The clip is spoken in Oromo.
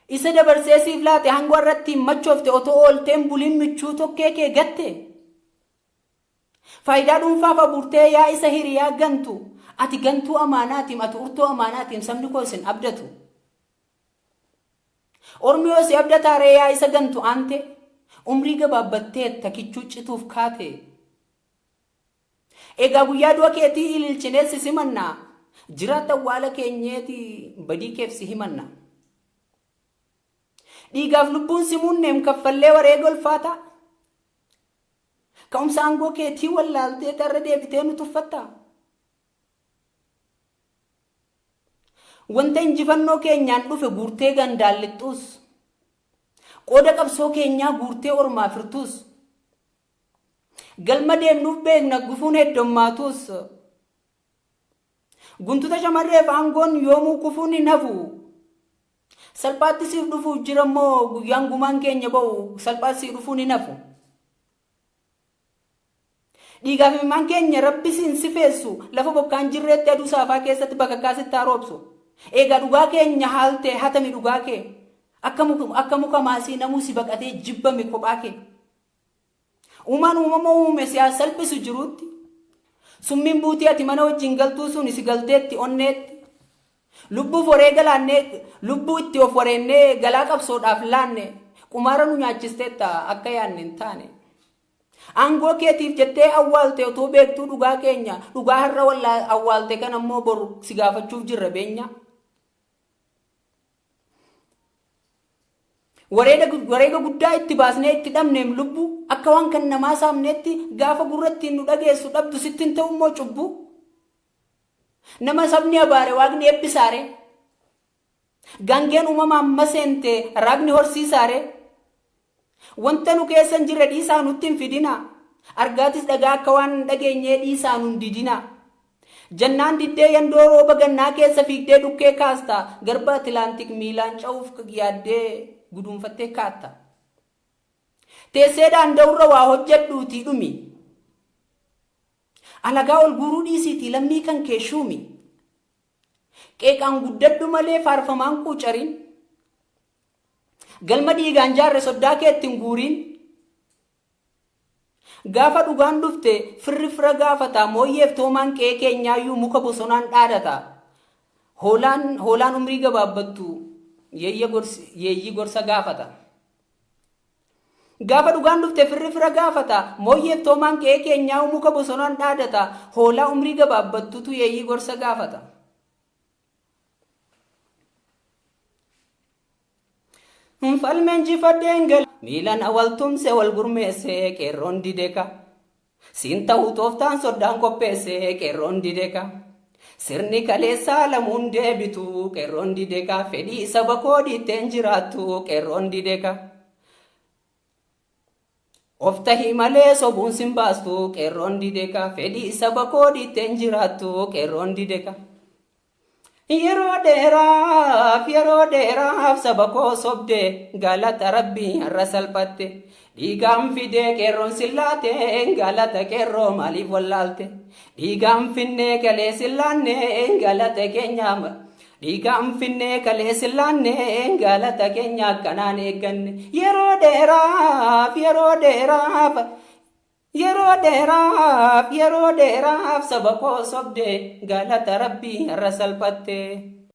isa dabarsee siif laate hanga irratti machoofte otoo oolteen buliin michuu tokkee kee gatte faayidaa dhuunfaaf abuurtee yaa isa hiriyaa gantu ati gantuu amaanaatiin ati urtoo amaanaatiin sabni koo isin abdatu ormiyoo si abdataaree yaa isa gantu ante umrii gabaabbattee takichuu cituuf kaate egaa guyyaa du'a keetii ililchinee si simannaa jiraata awwaala keenyeeti badii keef si himannaa dhiigaaf lubbuun si munneem kaffallee wareega ulfaataa ka'umsa aangoo keetii wallaaltee tarra deebitee nu tuffatta wanta injifannoo keenyaan dhufe guurtee gandaallixxuus qooda qabsoo keenyaa guurtee ormaa firtuus galma deemnuuf beekna gufuun heddommaatuus guntuta shamarreef aangoon yoomuu kufuun hin hafu salphaatti siif dhufuuf jirammoo guyyaan gumaan keenya ba'u salphaatti siif dhufuun hin hafu dhiigaaf imimmaan keenya rabbi siin sifeessu lafa bokkaan jirreetti aduu saafaa keessatti bakka kaasitti haroobsu eegaa dhugaa keenya haaltee hatami dhugaa kee akka muka maasii namuu si baqatee jibbame kophaa kee uumaan uumama uume siyaas salphisu jiruutti summiin buutii ati mana wajjin galtuu sun isi galteetti onneetti lubbuuf wareega laannee lubbuu itti of wareennee galaa qabsoodhaaf laanne qumaara nu nyaachisteetta akka yaanne hin taane aangoo keetiif jettee awwaalte otoo beektuu dhugaa keenya dhugaa har'a walla awwaalte kan ammoo boru si gaafachuuf jirra beenya wareega guddaa itti baasnee itti dhabneem lubbu akka waan kan namaa saamneetti gaafa gurrattiin nu dhageessu dhabdu sittin ta'ummoo cubbu nama sabni abaare waaqni eebbisaare gangeen uumamaan maseente raagni horsiisaare wanta nu keessan jirre dhiisaa nutti hin fidina argaatis dhagaa akka waan dhageenyee dhiisaa nun didina jannaan diddee yandoo rooba gannaa keessa fiigdee dhukkee kaasta garba atilaantik miilaan ca'uuf yaaddee gudunfattee kaatta teessee daanda'urra waa hojjedhuutii dhumi alagaa ol guuruu dhiisiitii lammii kan keeshuumi qeeqaan guddadhu malee faarfamaan quucariin galma dhiigaan jaarre soddaa keettiin guuriin gaafa dhugaan dhufte firri fira gaafata mooyyeef toomaan qe'ee keenyaayyuu muka bosonaan dhaadata hoolaan umrii gabaabbattu yeeyyi gorsa gaafata gaafa dhugaan dhufte firri fira gaafata mooyyeef toomaan qe'ee keenyaayyuu muka bosonaan dhaadata hoolaa umrii gabaabbattutu yeeyyi gorsa gaafata falmen jifadheen gal miilan awwaltumse wal gurmeesse qeerroon dideka siin ta'uu tooftaan soddaan qopheesse qeerroon dideka sirni kaleessaa lamuun deebitu qeerroon dideka fedhii saba koo dhiitteen jiraattu qeerroon dideka of tahii malee sobuun sin baastu qeerroon dideka fedhii saba koo dhiitteen jiraattu qeerroon dideka yeroo dheeraaf saba koo sobde galata rabbii har'a salphatte dhiigaan fidee qeerroon sillaate galata qeerroo maaliif wallaalte dhiigaan finnee kalee sillaanne galata keenya dhiigaan finnee kalee sillaanne galata keenya akkanaan eegganne yeroo dheeraaf saba koo sobde galata rabbii har'a salphatte